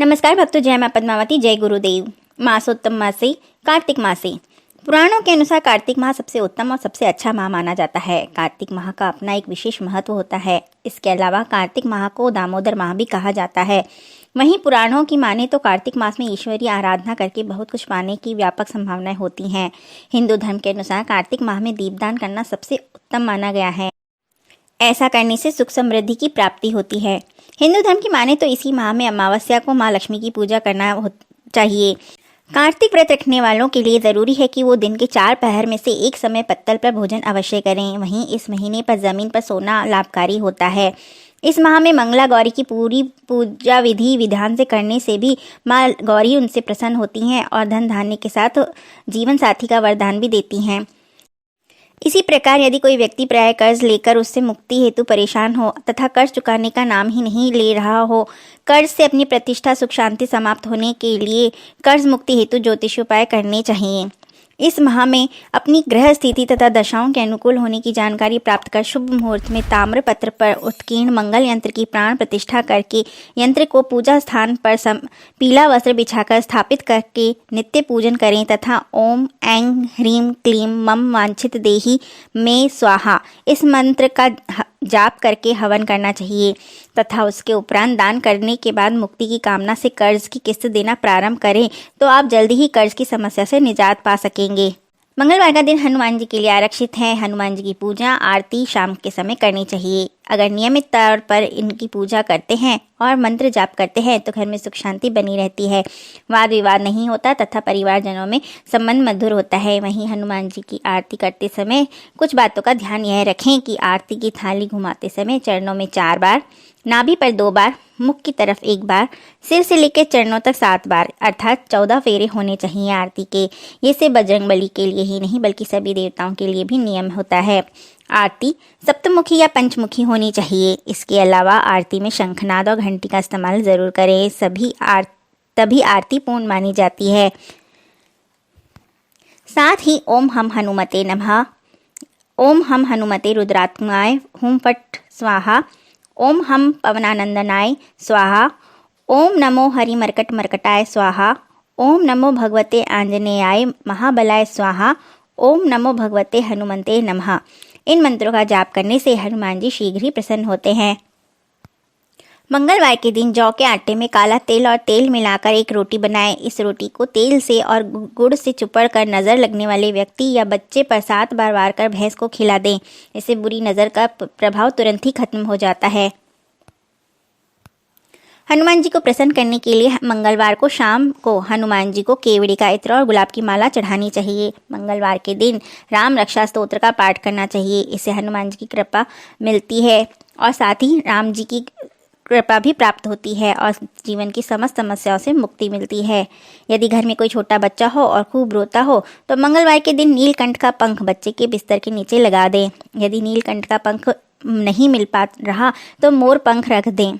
नमस्कार भक्तों, जय मां पद्मावती, जय गुरुदेव। मासोत्तम मासे कार्तिक मासे। पुराणों के अनुसार कार्तिक माह सबसे उत्तम और सबसे अच्छा माह माना जाता है। कार्तिक माह का अपना एक विशेष महत्व होता है। इसके अलावा कार्तिक माह को दामोदर माह भी कहा जाता है। वहीं पुराणों की माने तो कार्तिक मास में ईश्वरीय आराधना करके बहुत कुछ पाने की व्यापक संभावनाएं होती हैं। हिंदू धर्म के अनुसार कार्तिक माह में दीपदान करना सबसे उत्तम माना गया है। ऐसा करने से सुख समृद्धि की प्राप्ति होती है। हिंदू धर्म की माने तो इसी माह में अमावस्या को माँ लक्ष्मी की पूजा करना चाहिए। कार्तिक व्रत रखने वालों के लिए ज़रूरी है कि वो दिन के 4 पहर में से एक समय पत्तल पर भोजन अवश्य करें। वहीं इस महीने पर ज़मीन पर सोना लाभकारी होता है। इस माह में मंगला गौरी की पूरी पूजा विधि विधान से करने से भी माँ गौरी उनसे प्रसन्न होती हैं और धन धान्य के साथ जीवन साथी का वरदान भी देती हैं। इसी प्रकार यदि कोई व्यक्ति प्राय कर्ज लेकर उससे मुक्ति हेतु परेशान हो तथा कर्ज चुकाने का नाम ही नहीं ले रहा हो, कर्ज से अपनी प्रतिष्ठा सुख शांति समाप्त होने के लिए कर्ज मुक्ति हेतु ज्योतिषोपाय करने चाहिए। इस माह में अपनी ग्रह स्थिति तथा दशाओं के अनुकूल होने की जानकारी प्राप्त कर शुभ मुहूर्त में ताम्र पत्र पर उत्कीर्ण मंगल यंत्र की प्राण प्रतिष्ठा करके यंत्र को पूजा स्थान पर पीला वस्त्र बिछाकर स्थापित करके नित्य पूजन करें तथा ओम ऐं ह्रीं क्लीं मम वांछित देहि में स्वाहा इस मंत्र का जाप करके हवन करना चाहिए तथा उसके उपरांत दान करने के बाद मुक्ति की कामना से कर्ज की किस्त देना प्रारंभ करें तो आप जल्दी ही कर्ज की समस्या से निजात पा सकेंगे। मंगलवार का दिन हनुमान जी के लिए आरक्षित है। हनुमान जी की पूजा आरती शाम के समय करनी चाहिए। अगर नियमित तौर पर इनकी पूजा करते हैं और मंत्र जाप करते हैं तो घर में सुख शांति बनी रहती है, वाद विवाद नहीं होता तथा परिवारजनों में संबंध मधुर होता है। वहीं हनुमान जी की आरती करते समय कुछ बातों का ध्यान यह रखें कि आरती की थाली घुमाते समय चरणों में 4 बार, नाभि पर 2 बार, मुख की तरफ 1 बार, सिर से लेकर चरणों तक 7 बार अर्थात 14 फेरे होने चाहिए आरती के। ये सिर्फ बजरंगबली के लिए ही नहीं बल्कि सभी देवताओं के लिए भी नियम होता है। आरती सप्तमुखी या पंचमुखी होनी चाहिए। इसके अलावा आरती में शंखनाद और घंटी का इस्तेमाल जरूर करें। तभी आरती पूर्ण मानी जाती है। साथ ही ओम हम हनुमते नमः, ओम हम हनुमते रुद्रात्माय हुम फट स्वाहा, ओम हम पवनानंदनाय स्वाहा, ओम नमो हरि मरकट मरकटाय स्वाहा, ओम नमो भगवते आंजनेयाय महाबलाय स्वाहा, ओम नमो भगवते हनुमते नमः। इन मंत्रों का जाप करने से हनुमान जी शीघ्र ही प्रसन्न होते हैं। मंगलवार के दिन जौ के आटे में काला तिल और तेल मिलाकर एक रोटी बनाएं। इस रोटी को तेल से और गुड़ से चुपड़ कर नज़र लगने वाले व्यक्ति या बच्चे पर 7 बार वार कर भैंस को खिला दें। इससे बुरी नज़र का प्रभाव तुरंत ही खत्म हो जाता है। हनुमान जी को प्रसन्न करने के लिए मंगलवार को शाम को हनुमान जी को केवड़ी का इत्र और गुलाब की माला चढ़ानी चाहिए। मंगलवार के दिन राम रक्षा स्तोत्र का पाठ करना चाहिए। इससे हनुमान जी की कृपा मिलती है और साथ ही राम जी की कृपा भी प्राप्त होती है और जीवन की समस्त समस्याओं से मुक्ति मिलती है। यदि घर में कोई छोटा बच्चा हो और खूब रोता हो तो मंगलवार के दिन नीलकंठ का पंख बच्चे के बिस्तर के नीचे लगा दें। यदि नीलकंठ का पंख नहीं मिल पा रहा तो मोर पंख रख दें।